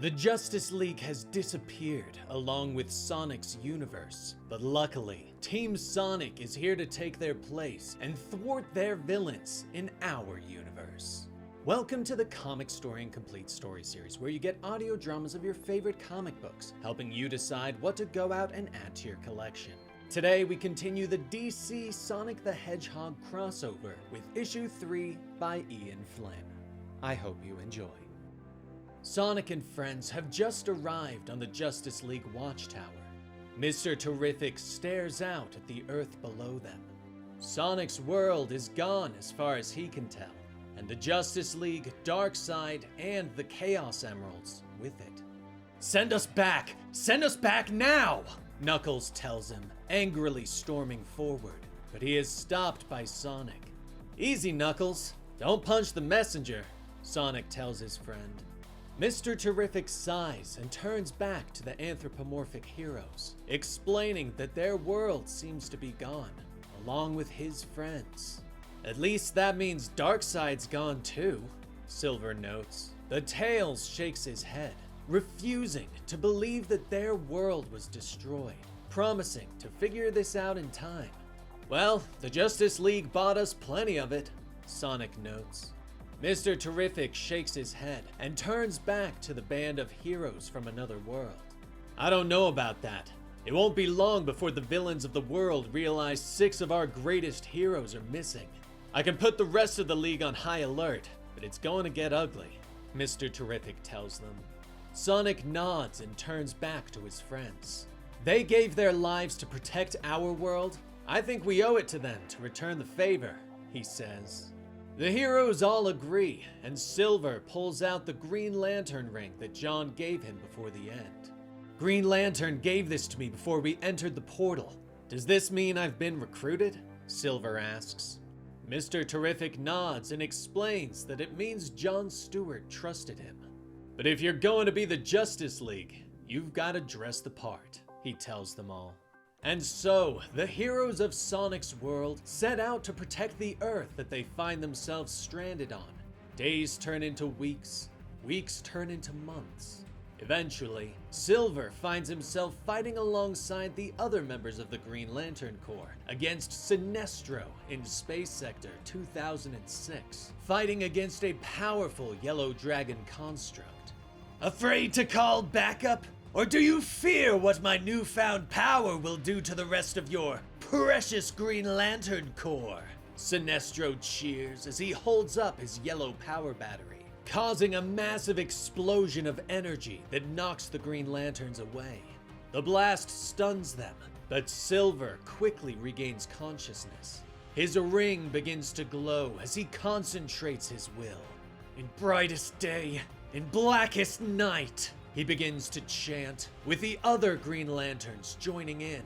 The Justice League has disappeared along with Sonic's universe, but luckily, Team Sonic is here to take their place and thwart their villains in our universe. Welcome to the Comicstorian Complete Story Series, where you get audio dramas of your favorite comic books, helping you decide what to go out and add to your collection. Today, we continue the DC Sonic the Hedgehog crossover with Issue 3 by Ian Flynn. I hope you enjoy. Sonic and friends have just arrived on the Justice League watchtower. Mr. Terrific stares out at the earth below them. Sonic's world is gone as far as he can tell, and the Justice League, Darkseid, and the Chaos Emeralds with it. Send us back! Send us back now! Knuckles tells him, angrily storming forward, but he is stopped by Sonic. Easy, Knuckles. Don't punch the messenger, Sonic tells his friend. Mr. Terrific sighs and turns back to the anthropomorphic heroes, explaining that their world seems to be gone, along with his friends. At least that means Darkseid's gone too, Silver notes. But Tails shakes his head, refusing to believe that their world was destroyed, promising to figure this out in time. Well, the Justice League bought us plenty of it, Sonic notes. Mr. Terrific shakes his head and turns back to the band of heroes from another world. I don't know about that. It won't be long before the villains of the world realize 6 of our greatest heroes are missing. I can put the rest of the league on high alert, but it's going to get ugly, Mr. Terrific tells them. Sonic nods and turns back to his friends. They gave their lives to protect our world. I think we owe it to them to return the favor, he says. The heroes all agree, and Silver pulls out the Green Lantern ring that John gave him before the end. Green Lantern gave this to me before we entered the portal. Does this mean I've been recruited? Silver asks. Mr. Terrific nods and explains that it means John Stewart trusted him. But if you're going to be the Justice League, you've got to dress the part, he tells them all. And so, the heroes of Sonic's world set out to protect the Earth that they find themselves stranded on. Days turn into weeks, weeks turn into months. Eventually, Silver finds himself fighting alongside the other members of the Green Lantern Corps against Sinestro in Space Sector 2006, fighting against a powerful Yellow Dragon construct. Afraid to call backup? Or do you fear what my newfound power will do to the rest of your precious Green Lantern Corps? Sinestro cheers as he holds up his yellow power battery, causing a massive explosion of energy that knocks the Green Lanterns away. The blast stuns them, but Silver quickly regains consciousness. His ring begins to glow as he concentrates his will. In brightest day, in blackest night, he begins to chant, with the other Green Lanterns joining in.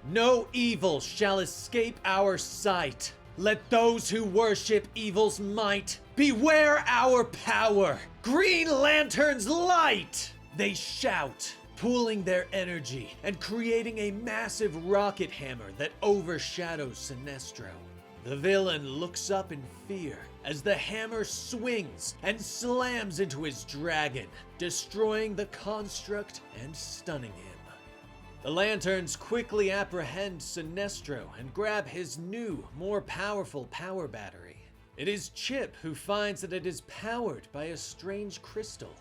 No evil shall escape our sight. Let those who worship evil's might beware our power. Green Lantern's light! They shout, pooling their energy and creating a massive rocket hammer that overshadows Sinestro. The villain looks up in fear as the hammer swings and slams into his dragon, destroying the construct and stunning him. The Lanterns quickly apprehend Sinestro and grab his new, more powerful power battery. It is Chip who finds that it is powered by a strange crystal.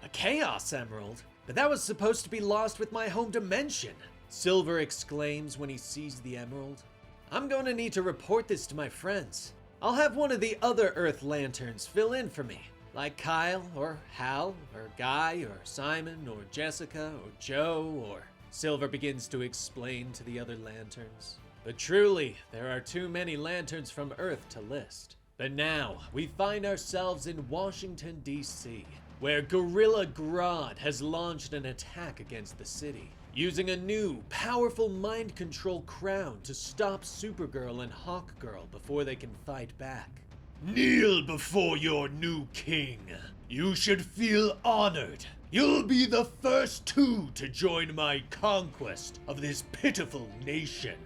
A Chaos Emerald? But that was supposed to be lost with my home dimension, Silver exclaims when he sees the emerald. I'm going to need to report this to my friends. I'll have one of the other Earth Lanterns fill in for me, like Kyle, or Hal, or Guy, or Simon, or Jessica, or Joe, or... Silver begins to explain to the other Lanterns. But truly, there are too many Lanterns from Earth to list. But now, we find ourselves in Washington, D.C., where Gorilla Grodd has launched an attack against the city, using a new, powerful mind control crown to stop Supergirl and Hawkgirl before they can fight back. Kneel before your new king. You should feel honored. You'll be the first two to join my conquest of this pitiful nation.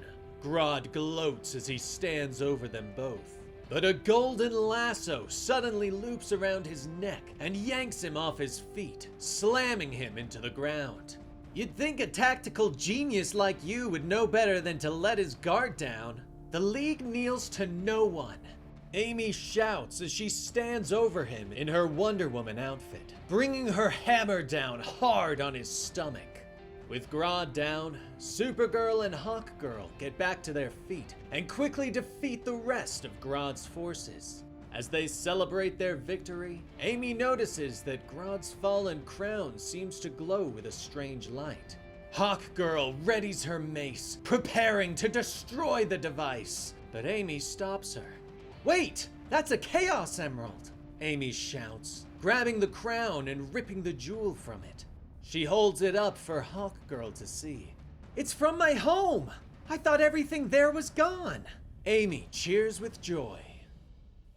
Grodd gloats as he stands over them both. But a golden lasso suddenly loops around his neck and yanks him off his feet, slamming him into the ground. You'd think a tactical genius like you would know better than to let his guard down. The League kneels to no one. Amy shouts as she stands over him in her Wonder Woman outfit, bringing her hammer down hard on his stomach. With Grodd down, Supergirl and Hawkgirl get back to their feet and quickly defeat the rest of Grodd's forces. As they celebrate their victory, Amy notices that Grodd's fallen crown seems to glow with a strange light. Hawkgirl readies her mace, preparing to destroy the device, but Amy stops her. "Wait! That's a Chaos Emerald!" Amy shouts, grabbing the crown and ripping the jewel from it. She holds it up for Hawkgirl to see. "It's from my home! I thought everything there was gone!" Amy cheers with joy.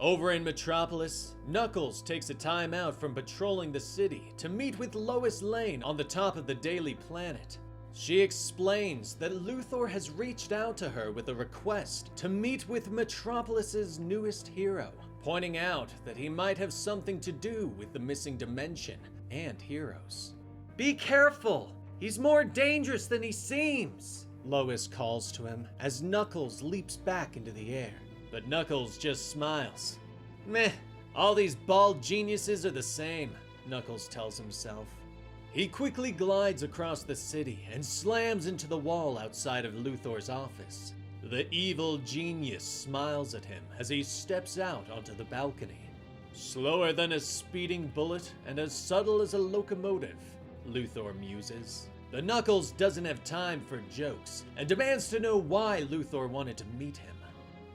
Over in Metropolis, Knuckles takes a time out from patrolling the city to meet with Lois Lane on the top of the Daily Planet. She explains that Luthor has reached out to her with a request to meet with Metropolis's newest hero, pointing out that he might have something to do with the missing dimension and heroes. "Be careful! He's more dangerous than he seems!" Lois calls to him as Knuckles leaps back into the air. But Knuckles just smiles. "Meh, all these bald geniuses are the same," Knuckles tells himself. He quickly glides across the city and slams into the wall outside of Luthor's office. The evil genius smiles at him as he steps out onto the balcony. "Slower than a speeding bullet and as subtle as a locomotive," Luthor muses. But Knuckles doesn't have time for jokes and demands to know why Luthor wanted to meet him.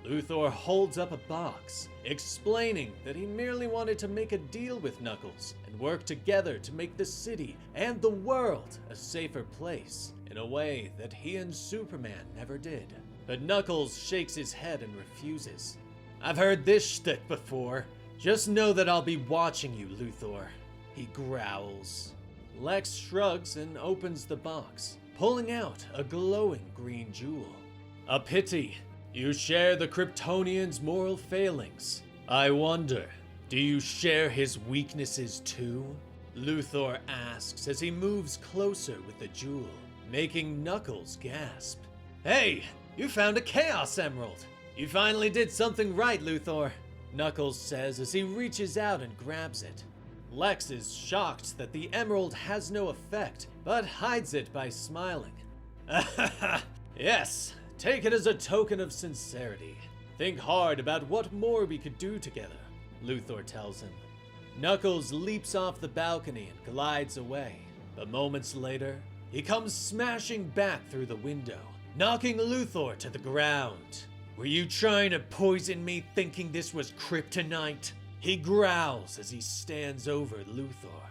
Luthor holds up a box, explaining that he merely wanted to make a deal with Knuckles and work together to make the city and the world a safer place, in a way that he and Superman never did. But Knuckles shakes his head and refuses. "I've heard this shtick before. Just know that I'll be watching you, Luthor," he growls. Lex shrugs and opens the box, pulling out a glowing green jewel. "A pity. You share the Kryptonian's moral failings. I wonder, do you share his weaknesses too?" Luthor asks as he moves closer with the jewel, making Knuckles gasp. "Hey, you found a Chaos Emerald! You finally did something right, Luthor," Knuckles says as he reaches out and grabs it. Lex is shocked that the emerald has no effect, but hides it by smiling. "Yes, take it as a token of sincerity. Think hard about what more we could do together," Luthor tells him. Knuckles leaps off the balcony and glides away, but moments later, he comes smashing back through the window, knocking Luthor to the ground. "Were you trying to poison me thinking this was kryptonite?" he growls as he stands over Luthor.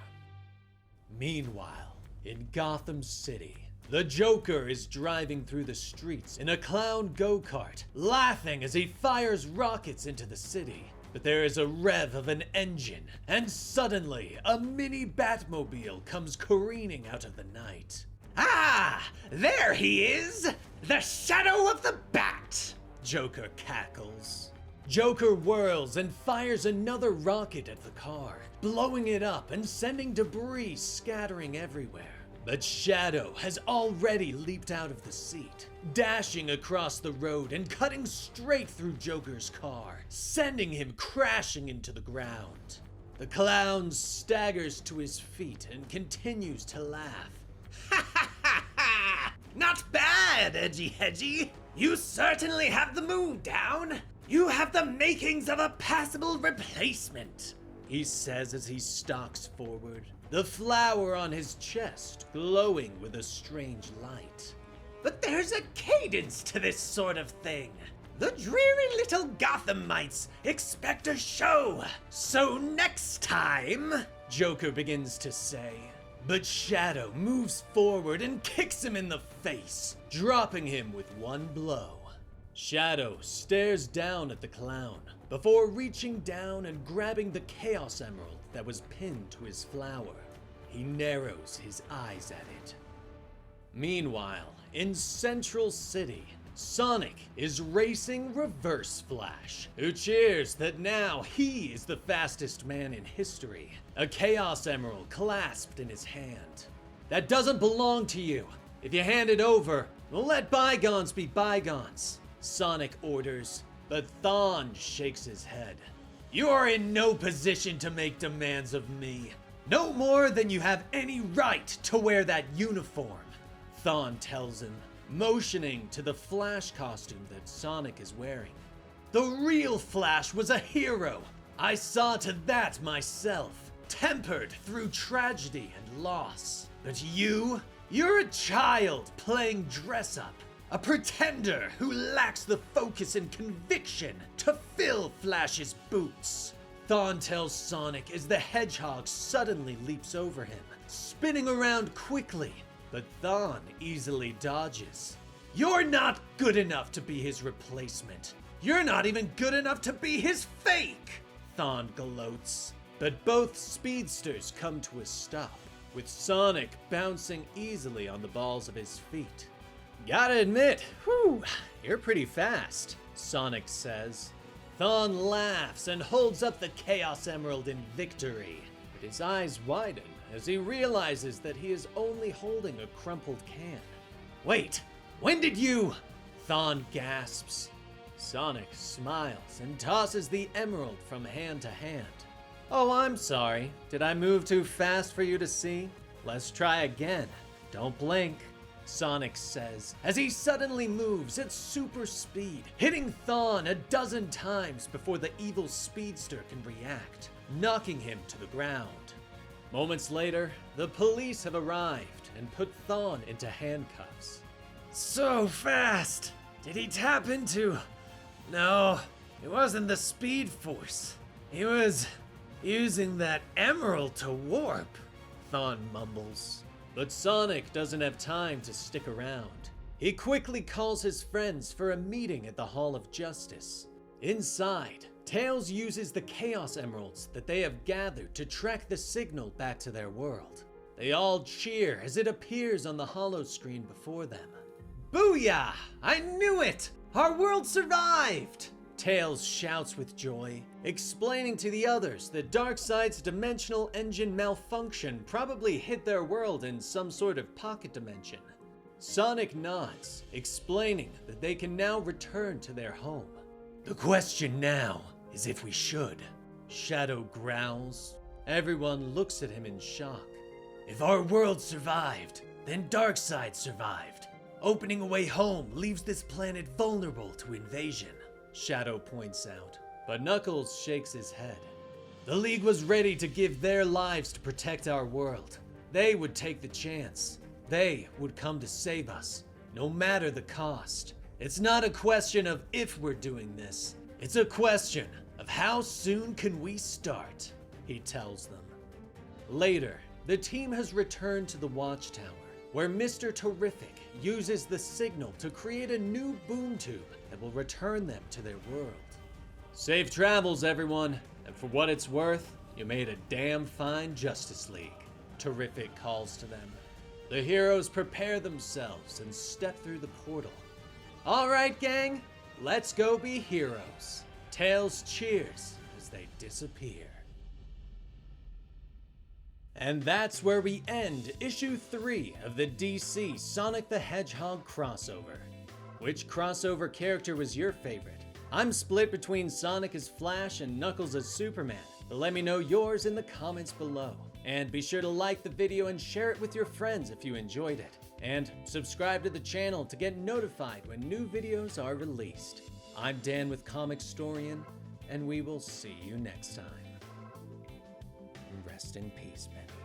Meanwhile, in Gotham City, the Joker is driving through the streets in a clown go-kart, laughing as he fires rockets into the city. But there is a rev of an engine, and suddenly, a mini Batmobile comes careening out of the night. "Ah, there he is! The shadow of the Bat!" Joker cackles. Joker whirls and fires another rocket at the car, blowing it up and sending debris scattering everywhere. But Shadow has already leaped out of the seat, dashing across the road and cutting straight through Joker's car, sending him crashing into the ground. The clown staggers to his feet and continues to laugh. "Ha ha ha ha! Not bad, Edgy Hedgy! You certainly have the mood down! You have the makings of a passable replacement," he says as he stalks forward, the flower on his chest glowing with a strange light. "But there's a cadence to this sort of thing. The dreary little Gothamites expect a show, so next time," Joker begins to say. But Shadow moves forward and kicks him in the face, dropping him with one blow. Shadow stares down at the clown before reaching down and grabbing the Chaos Emerald that was pinned to his flower. He narrows his eyes at it. Meanwhile, in Central City, Sonic is racing Reverse Flash, who cheers that now he is the fastest man in history, a Chaos Emerald clasped in his hand. That doesn't belong to you. If you hand it over, we'll let bygones be bygones, Sonic orders, but Thawne shakes his head. You are in no position to make demands of me. No more than you have any right to wear that uniform, Thawne tells him, motioning to the Flash costume that Sonic is wearing. The real Flash was a hero. I saw to that myself, tempered through tragedy and loss. But you're a child playing dress-up, a pretender who lacks the focus and conviction to fill Flash's boots, Thawne tells Sonic as the Hedgehog suddenly leaps over him, spinning around quickly, but Thawne easily dodges. You're not good enough to be his replacement. You're not even good enough to be his fake, Thawne gloats. But both speedsters come to a stop, with Sonic bouncing easily on the balls of his feet. Gotta admit, you're pretty fast, Sonic says. Thawne laughs and holds up the Chaos Emerald in victory, but his eyes widen as he realizes that he is only holding a crumpled can. Wait, when did you? Thawne gasps. Sonic smiles and tosses the emerald from hand to hand. Oh, I'm sorry. Did I move too fast for you to see? Let's try again. Don't blink, Sonic says as he suddenly moves at super speed, hitting Thawne a dozen times before the evil speedster can react, knocking him to the ground. Moments later, the police have arrived and put Thawne into handcuffs. So fast! Did he tap into... No, it wasn't the Speed Force. He was using that emerald to warp, Thawne mumbles. But Sonic doesn't have time to stick around. He quickly calls his friends for a meeting at the Hall of Justice. Inside, Tails uses the Chaos Emeralds that they have gathered to track the signal back to their world. They all cheer as it appears on the holo screen before them. Booyah! I knew it! Our world survived! Tails shouts with joy, explaining to the others that Darkseid's dimensional engine malfunction probably hit their world in some sort of pocket dimension. Sonic nods, explaining that they can now return to their home. The question now is if we should, Shadow growls. Everyone looks at him in shock. If our world survived, then Darkseid survived. Opening a way home leaves this planet vulnerable to invasion, Shadow points out, but Knuckles shakes his head. The League was ready to give their lives to protect our world. They would take the chance. They would come to save us, no matter the cost. It's not a question of if we're doing this. It's a question of how soon can we start, he tells them. Later, the team has returned to the Watchtower, where Mr. Terrific uses the signal to create a new boom tube that will return them to their world. Safe travels, everyone, and for what it's worth, you made a damn fine Justice League, Terrific calls to them. The heroes prepare themselves and step through the portal. All right, gang, let's go be heroes. Tails cheers as they disappear. And that's where we end issue 3 of the DC Sonic the Hedgehog crossover. Which crossover character was your favorite? I'm split between Sonic as Flash and Knuckles as Superman, but let me know yours in the comments below. And be sure to like the video and share it with your friends if you enjoyed it. And subscribe to the channel to get notified when new videos are released. I'm Dan with Comicstorian, and we will see you next time. Rest in peace, Benny.